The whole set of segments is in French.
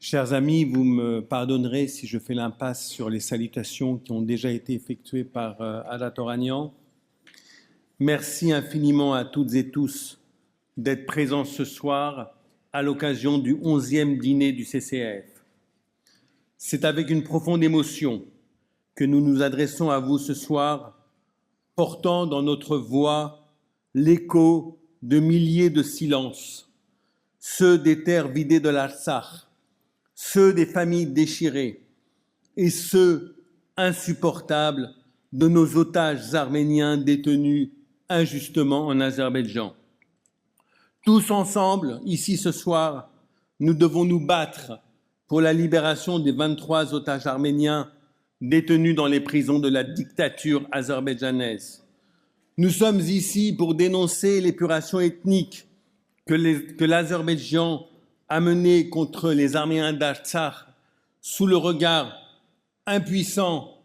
Chers amis, vous me pardonnerez si je fais l'impasse sur les salutations qui ont déjà été effectuées par Ada Toranian. Merci infiniment à toutes et tous d'être présents ce soir à l'occasion du 11e dîner du CCAF. C'est avec une profonde émotion que nous nous adressons à vous ce soir, portant dans notre voix l'écho de milliers de silences, ceux des terres vidées de l'Artsakh, ceux des familles déchirées et ceux insupportables de nos otages arméniens détenus injustement en Azerbaïdjan. Tous ensemble, ici ce soir, nous devons nous battre pour la libération des 23 otages arméniens détenus dans les prisons de la dictature azerbaïdjanaise. Nous sommes ici pour dénoncer l'épuration ethnique que l'Azerbaïdjan a menée contre les Arméniens d'Artsakh sous le regard impuissant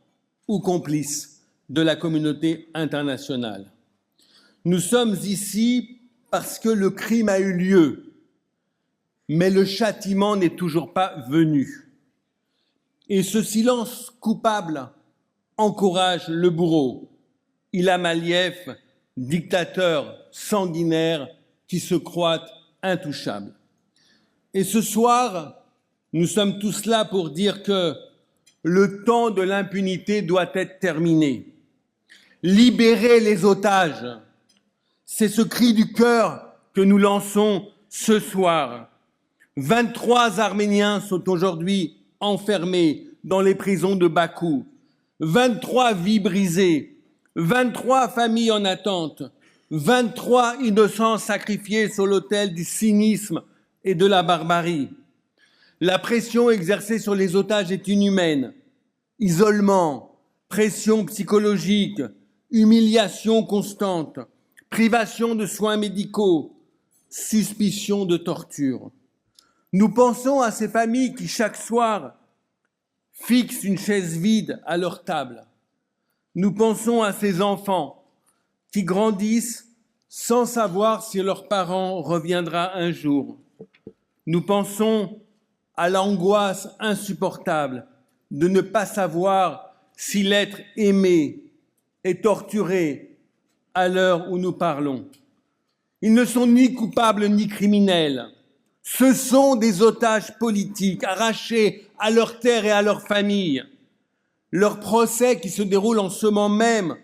ou complice de la communauté internationale. Nous sommes ici parce que le crime a eu lieu, mais le châtiment n'est toujours pas venu. Et ce silence coupable encourage le bourreau, Ilham Aliyev, dictateur sanguinaire qui se croit intouchable. Et ce soir, nous sommes tous là pour dire que le temps de l'impunité doit être terminé. Libérez les otages. C'est ce cri du cœur que nous lançons ce soir. 23 Arméniens sont aujourd'hui enfermés dans les prisons de Bakou. 23 vies brisées, 23 familles en attente, 23 innocents sacrifiés sur l'autel du cynisme et de la barbarie. La pression exercée sur les otages est inhumaine. Isolement, pression psychologique, humiliation constante, privation de soins médicaux, suspicion de torture. Nous pensons à ces familles qui, chaque soir, fixent une chaise vide à leur table. Nous pensons à ces enfants qui grandissent sans savoir si leur parent reviendra un jour. Nous pensons à l'angoisse insupportable de ne pas savoir si l'être aimé est torturé à l'heure où nous parlons. Ils ne sont ni coupables ni criminels. Ce sont des otages politiques arrachés à leurs terres et à leurs familles. Leurs procès qui se déroulent en ce moment même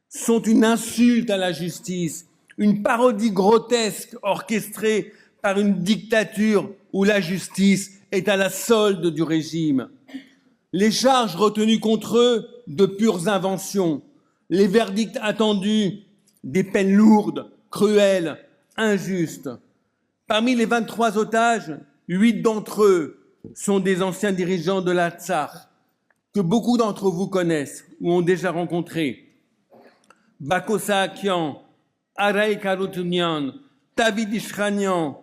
sont une insulte à la justice, une parodie grotesque orchestrée par une dictature où la justice est à la solde du régime. Les charges retenues contre eux, de pures inventions. Les verdicts attendus, des peines lourdes, cruelles, injustes. Parmi les 23 otages, 8 d'entre eux sont des anciens dirigeants de l'Artsakh, que beaucoup d'entre vous connaissent ou ont déjà rencontrés. Bako Saakian, Aray Karoutunian, David Ishranian,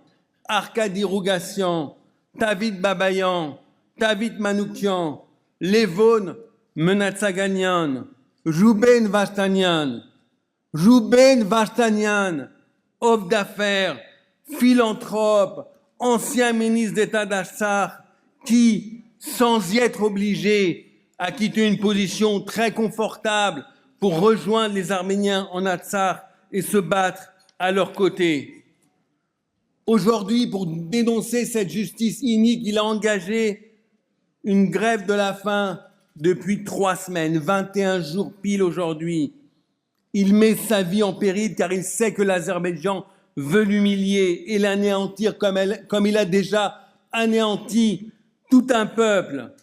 Arkady Rougassian, David Babayan, David Manoukian, Levon Menatsaganian, Rouben Vartanian, homme d'affaires, philanthrope, ancien ministre d'État d'Artsakh, qui, sans y être obligé, a quitté une position très confortable pour rejoindre les Arméniens en Artsakh et se battre à leur côté. Aujourd'hui, pour dénoncer cette justice inique, il a engagé une grève de la faim depuis 3 semaines, 21 jours pile aujourd'hui. Il met sa vie en péril car il sait que l'Azerbaïdjan veut l'humilier et l'anéantir comme il a déjà anéanti tout un peuple.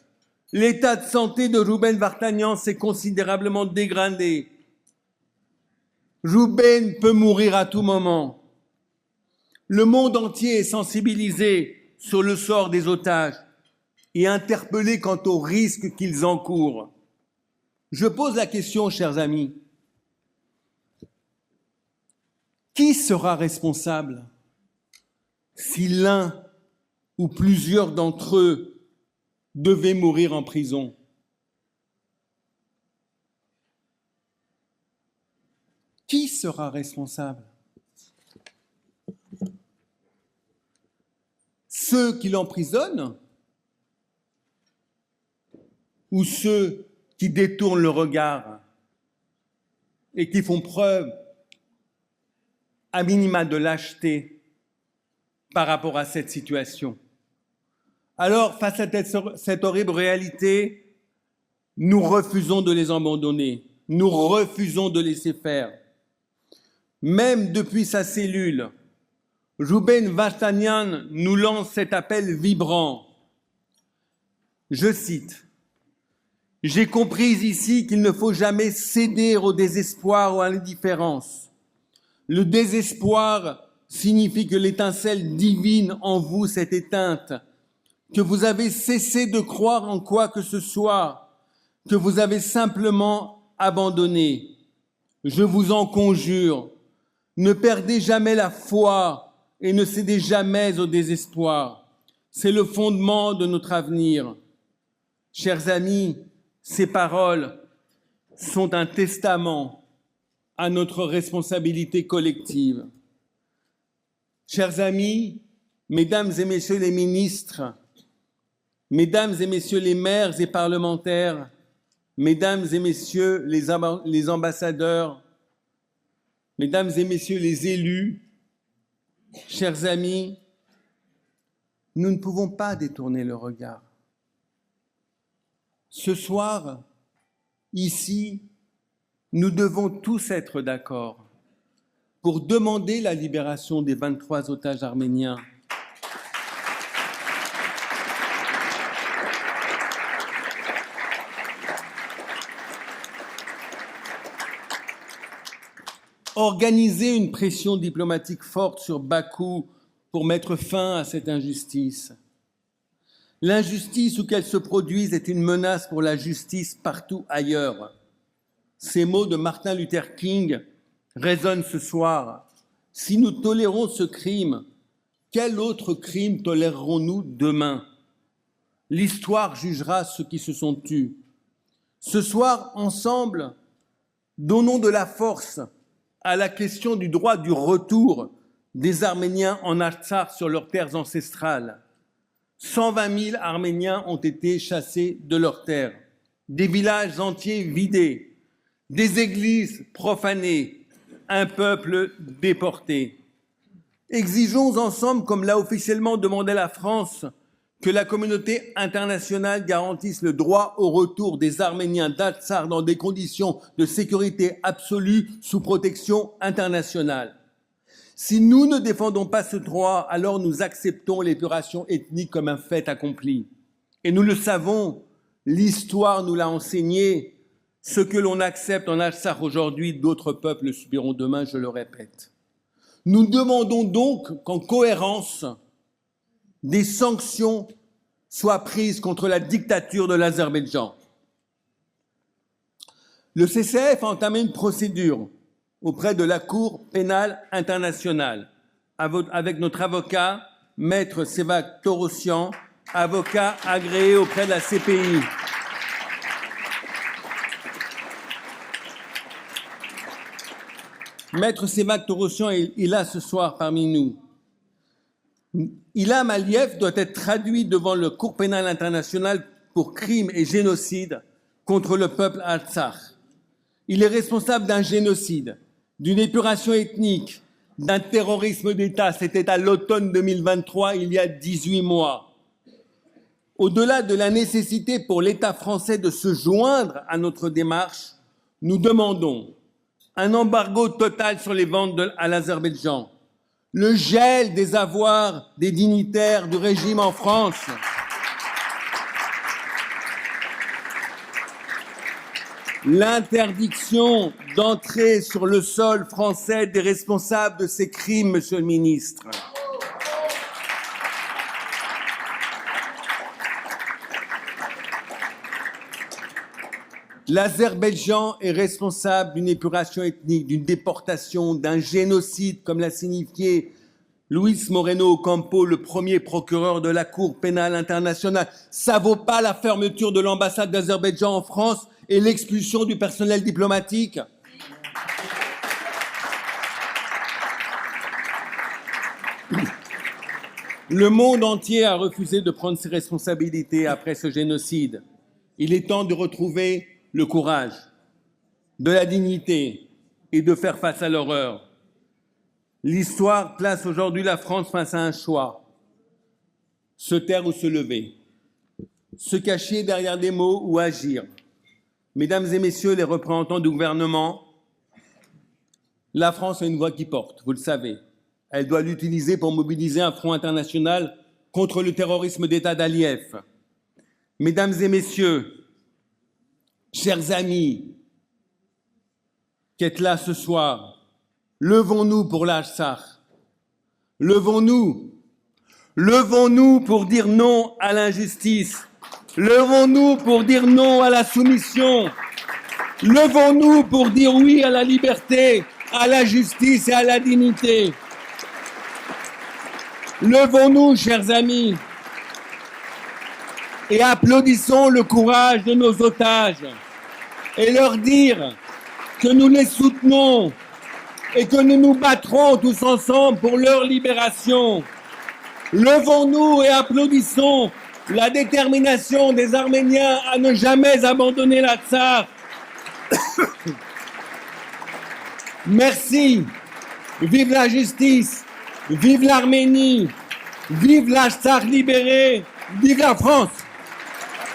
L'état de santé de Rouben Vartanian s'est considérablement dégradé. Rouben peut mourir à tout moment. Le monde entier est sensibilisé sur le sort des otages et interpellé quant aux risques qu'ils encourent. Je pose la question, chers amis, qui sera responsable si l'un ou plusieurs d'entre eux devaient mourir en prison? Qui sera responsable? Ceux qui l'emprisonnent ou ceux qui détournent le regard et qui font preuve à minima de lâcheté par rapport à cette situation. Alors, face à cette horrible réalité, nous refusons de les abandonner, nous refusons de laisser faire. Même depuis sa cellule, Rouben Vartanian nous lance cet appel vibrant. Je cite, « J'ai compris ici qu'il ne faut jamais céder au désespoir ou à l'indifférence. Le désespoir signifie que l'étincelle divine en vous s'est éteinte, que vous avez cessé de croire en quoi que ce soit, que vous avez simplement abandonné. Je vous en conjure, ne perdez jamais la foi et ne cédez jamais au désespoir. C'est le fondement de notre avenir. » Chers amis, ces paroles sont un testament à notre responsabilité collective. Chers amis, mesdames et messieurs les ministres, mesdames et messieurs les maires et parlementaires, mesdames et messieurs les ambassadeurs, mesdames et messieurs les élus, chers amis, nous ne pouvons pas détourner le regard. Ce soir, ici, nous devons tous être d'accord pour demander la libération des 23 otages arméniens. Organiser une pression diplomatique forte sur Bakou pour mettre fin à cette injustice. L'injustice où qu'elle se produise est une menace pour la justice partout ailleurs. Ces mots de Martin Luther King résonnent ce soir. Si nous tolérons ce crime, quel autre crime tolérerons-nous demain? L'histoire jugera ceux qui se sont tus. Ce soir, ensemble, donnons de la force à la question du droit du retour des Arméniens en Artsakh sur leurs terres ancestrales. 120 000 Arméniens ont été chassés de leurs terres, des villages entiers vidés, des églises profanées, un peuple déporté. Exigeons ensemble, comme l'a officiellement demandé la France, que la communauté internationale garantisse le droit au retour des Arméniens d'Artsakh dans des conditions de sécurité absolue sous protection internationale. Si nous ne défendons pas ce droit, alors nous acceptons l'épuration ethnique comme un fait accompli. Et nous le savons, l'histoire nous l'a enseigné, ce que l'on accepte en Artsakh aujourd'hui, d'autres peuples le subiront demain, je le répète. Nous demandons donc qu'en cohérence, des sanctions soient prises contre la dictature de l'Azerbaïdjan. Le CCF a entamé une procédure auprès de la Cour pénale internationale avec notre avocat, Maître Sevak Torossian, avocat agréé auprès de la CPI. Maître Sevak Torossian est là ce soir parmi nous. Ilham Aliyev doit être traduit devant le Cour pénale internationale pour crimes et génocide contre le peuple artsakh. Il est responsable d'un génocide, d'une épuration ethnique, d'un terrorisme d'État. C'était à l'automne 2023, il y a 18 mois. Au-delà de la nécessité pour l'État français de se joindre à notre démarche, nous demandons un embargo total sur les ventes à l'Azerbaïdjan, le gel des avoirs des dignitaires du régime en France, l'interdiction d'entrer sur le sol français des responsables de ces crimes, Monsieur le ministre. L'Azerbaïdjan est responsable d'une épuration ethnique, d'une déportation, d'un génocide, comme l'a signifié Luis Moreno Ocampo, le premier procureur de la Cour pénale internationale. Ça vaut pas la fermeture de l'ambassade d'Azerbaïdjan en France et l'expulsion du personnel diplomatique. Le monde entier a refusé de prendre ses responsabilités après ce génocide. Il est temps de retrouver le courage, de la dignité et de faire face à l'horreur. L'histoire place aujourd'hui la France face à un choix. Se taire ou se lever. Se cacher derrière des mots ou agir. Mesdames et messieurs les représentants du gouvernement, la France a une voix qui porte, vous le savez. Elle doit l'utiliser pour mobiliser un front international contre le terrorisme d'État d'Aliyev. Mesdames et messieurs, chers amis qui êtes là ce soir, levons-nous pour l'Artsakh. Levons-nous. Levons-nous pour dire non à l'injustice. Levons-nous pour dire non à la soumission. Levons-nous pour dire oui à la liberté, à la justice et à la dignité. Levons-nous, chers amis, et applaudissons le courage de nos otages et leur dire que nous les soutenons et que nous nous battrons tous ensemble pour leur libération. Levons-nous et applaudissons la détermination des Arméniens à ne jamais abandonner l'Artsakh. Merci. Vive la justice. Vive l'Arménie. Vive l'Artsakh libéré. Vive la France.